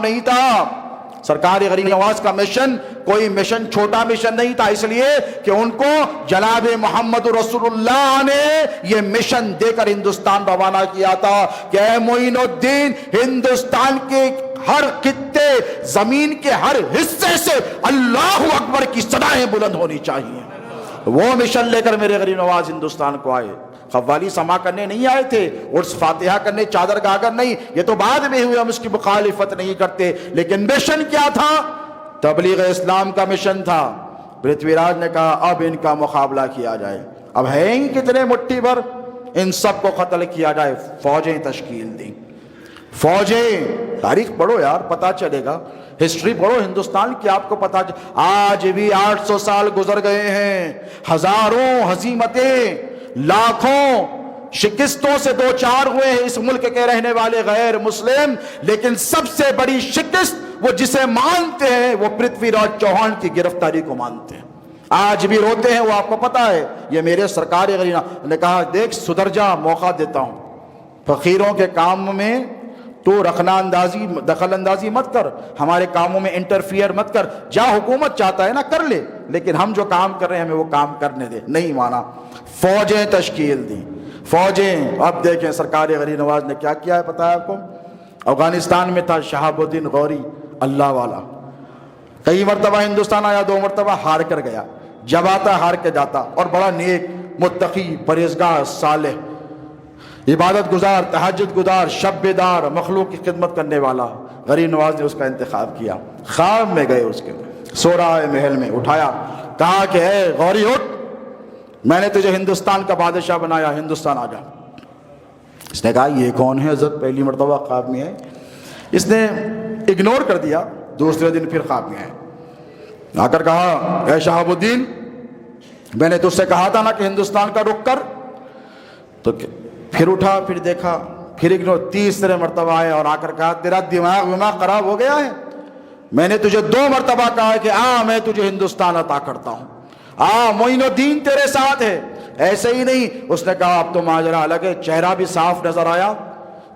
نہیں تھا۔ سرکار غریب نواز کا مشن کوئی مشن چھوٹا مشن نہیں تھا، اس لیے کہ ان کو جناب محمد رسول اللہ نے یہ مشن دے کر ہندوستان روانہ کیا تھا کہ اے معین الدین، ہندوستان کے ہر خطے، زمین کے ہر حصے سے اللہ اکبر کی صدائیں بلند ہونی چاہیے۔ وہ مشن لے کر میرے غریب نواز ہندوستان کو آئے۔ قوالی سما کرنے نہیں آئے تھے، عرس فاتحہ کرنے، چادر گاگر نہیں، یہ تو بعد میں ہوئے، ہم اس کی مخالفت نہیں کرتے، لیکن مشن کیا تھا؟ تبلیغ اسلام کا مشن تھا۔ پرتھوی راج نے کہا اب ان کا مقابلہ کیا جائے، اب ہیں ہی کتنے مٹھی بھر، ان سب کو قتل کیا جائے۔ فوجیں تشکیل دیں، فوجیں، تاریخ پڑھو یار پتہ چلے گا، ہسٹری پڑھو ہندوستان کی، آپ کو پتہ آج بھی 800 سال گزر گئے ہیں، ہزاروں ہزیمتیں، لاکھوں شکستوں سے دو چار ہوئے ہیں اس ملک کے رہنے والے غیر مسلم، لیکن سب سے بڑی شکست وہ جسے مانتے ہیں وہ پرتھوی راج چوہان کی گرفتاری کو مانتے ہیں۔ آج بھی روتے ہیں، وہ آپ کو پتا ہے۔ یہ میرے سرکار غرینا نے کہا دیکھ سدھر جا، موقع دیتا ہوں، فقیروں کے کام میں تو دخل اندازی مت کر، ہمارے کاموں میں انٹرفیئر مت کر، جا حکومت چاہتا ہے نا کر لے، لیکن ہم جو کام کر رہے ہیں ہمیں وہ کام کرنے دے۔ نہیں مانا، فوجیں تشکیل دی، فوجیں۔ اب دیکھیں سرکار غریب نواز نے کیا کیا ہے پتہ ہے آپ کو؟ افغانستان میں تھا شہاب الدین غوری، اللہ والا، کئی مرتبہ ہندوستان آیا، 2 مرتبہ ہار کر گیا، جب آتا ہار کے جاتا، اور بڑا نیک، متقی، پرہیزگار، صالح، عبادت گزار، تہجد گزار، شب بیدار، مخلوق کی خدمت کرنے والا۔ غریب نواز نے اس کا انتخاب کیا، خواب میں گئے، اس کے سو رہا ہے محل میں، اٹھایا، کہا کہ اے غوری اٹھ، میں نے تجھے ہندوستان کا بادشاہ بنایا، ہندوستان آ جا۔ اس نے کہا یہ کون ہے حضرت؟ پہلی مرتبہ خواب میں ہے۔ اس نے اگنور کر دیا، دوسرے دن پھر خواب میں آئے، آ کر کہا اے شہاب الدین، میں نے تجھ سے کہا تھا نا کہ ہندوستان کا رخ کر، تو پھر اٹھا، پھر دیکھا، پھر اگنور، تیسرے مرتبہ آئے اور آ کر کہا تیرا دماغ خراب ہو گیا ہے، میں نے تجھے 2 مرتبہ کہا کہ میں تجھے ہندوستان عطا کرتا ہوں، معین الدین تیرے ساتھ ہے۔ ایسے ہی نہیں، اس نے کہا اب تو ماجرا الگ ہے۔ چہرہ بھی صاف نظر آیا،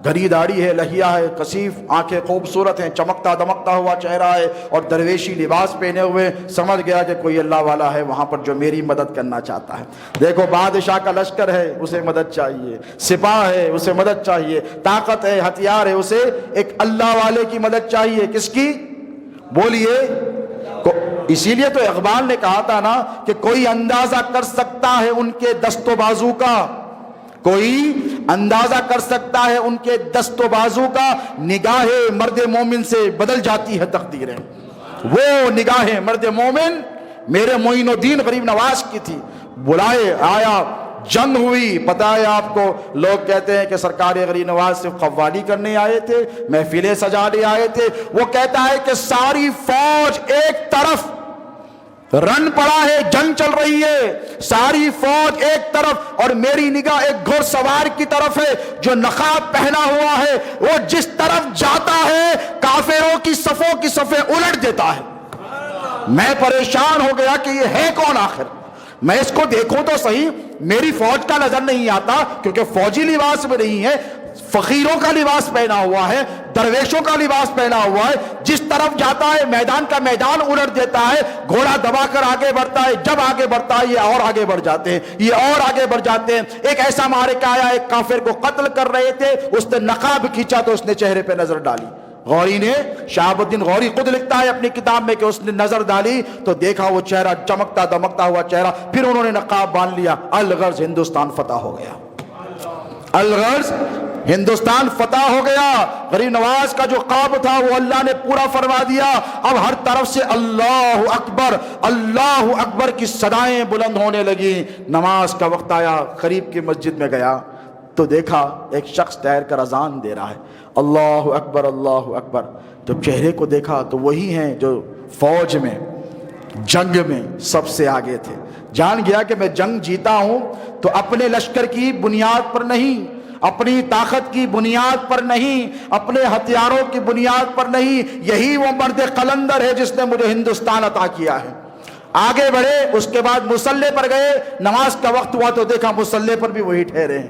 گھری داڑھی ہے، لہیا ہے، کثیف، آنکھیں خوبصورت ہیں، چمکتا دمکتا ہوا چہرہ ہے، اور درویشی لباس پہنے ہوئے، سمجھ گیا کہ کوئی اللہ والا ہے وہاں پر جو میری مدد کرنا چاہتا ہے۔ دیکھو بادشاہ کا لشکر ہے، اسے مدد چاہیے، سپاہ ہے، اسے مدد چاہیے، طاقت ہے، ہتھیار ہے، اسے ایک اللہ والے کی مدد چاہیے۔ کس کی؟ بولیے۔ اسی لیے تو اقبال نے کہا تھا نا کہ کوئی اندازہ کر سکتا ہے ان کے دست و بازو کا، کوئی اندازہ کر سکتا ہے ان کے دست و بازو کا، نگاہ مرد مومن سے بدل جاتی ہے تقدیریں۔ وہ نگاہ مرد مومن میرے معین الدین غریب نواز کی تھی۔ بلائے آیا، جنگ ہوئی، پتہ ہے آپ کو، لوگ کہتے ہیں کہ سرکار غریب نواز صرف قوالی کرنے آئے تھے، محفلیں سجانے آئے تھے۔ وہ کہتا ہے کہ ساری فوج ایک طرف رن پڑا ہے، جنگ چل رہی ہے، ساری فوج ایک طرف، اور میری نگاہ ایک گھوڑ سوار کی طرف ہے جو نقاب پہنا ہوا ہے، وہ جس طرف جاتا ہے کافروں کی صفوں کی صفیں الٹ دیتا ہے۔ میں پریشان ہو گیا کہ یہ ہے کون آخر، میں اس کو دیکھوں تو صحیح، میری فوج کا نظر نہیں آتا کیونکہ فوجی لباس میں نہیں ہے، فقیروں کا لباس پہنا ہوا ہے، درویشوں کا لباس پہنا ہوا ہے، جس طرف جاتا ہے میدان کا میدان الٹ دیتا ہے، گھوڑا دبا کر آگے بڑھتا ہے، جب آگے بڑھتا ہے یہ اور آگے بڑھ جاتے ہیں، یہ اور آگے بڑھ جاتے ہیں۔ ایک ایسا معرکہ آیا، ایک کافر کو قتل کر رہے تھے، اس نے نقاب کھینچا تو اس نے چہرے پہ نظر ڈالی، غوری نے، شہاب الدین غوری خود لکھتا ہے اپنی کتاب میں کہ اس نے نظر ڈالی تو دیکھا وہ چہرہ چمکتا دمکتا ہوا چہرہ، پھر انہوں نے نقاب باندھ لیا، الغرض ہندوستان فتح ہو گیا، الغرض ہندوستان فتح ہو گیا۔ غریب نواز کا جو خواب تھا وہ اللہ نے پورا فرما دیا۔ اب ہر طرف سے اللہ اکبر کی صدائیں بلند ہونے لگی۔ نماز کا وقت آیا، قریب کی مسجد میں گیا تو دیکھا ایک شخص ٹھہر کر اذان دے رہا ہے، اللہ اکبر اللہ اکبر۔ جب چہرے کو دیکھا تو وہی ہیں جو فوج میں جنگ میں سب سے آگے تھے۔ جان گیا کہ میں جنگ جیتا ہوں تو اپنے لشکر کی بنیاد پر نہیں، اپنی طاقت کی بنیاد پر نہیں، اپنے ہتھیاروں کی بنیاد پر نہیں، یہی وہ مرد قلندر ہے جس نے مجھے ہندوستان عطا کیا ہے۔ آگے بڑھے، اس کے بعد مصلی پر گئے، نماز کا وقت ہوا تو دیکھا مصلی پر بھی وہی ٹھہرے ہیں،